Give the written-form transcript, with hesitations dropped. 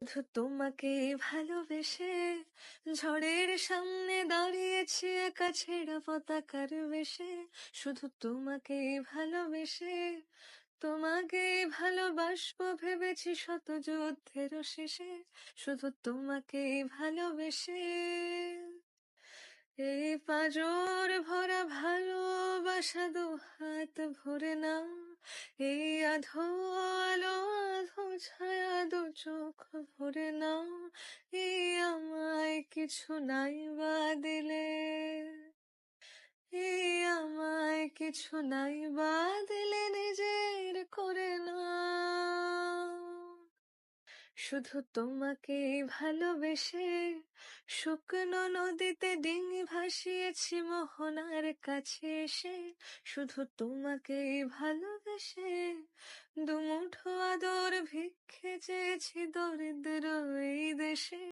শুধু তোমাকে ভালোবেসে ঝড়ের সামনে দাঁড়িয়েছি একা ছেঁড়া পতাকার বেশে। শুধু তোমাকে ভালোবেসে তোমাকে ভালোবাসবো ভেবেছি শত যুদ্ধের শেষে। শুধু তোমাকে ভালোবেসে এই পাঁজর ভরা ভালোবাসা দু হাত ভরে নাও। এই আধো আলো আধো ছায়া দু চোখ ভরে নাও। এই আমায় কিছু নাই বা দিলে, এই আমায় কিছু নাই বা দিলে নিজের করে নাও। শুধু তোমাকে ভালোবেসে শুকনো নদীতে ডিঙি ভাসিয়েছি মোহনার কাছে এসে। শুধু তোমাকে ভালোবেসে দুমুঠো আদর ভিক্ষে চেয়েছি দরিদ্র এই দেশে।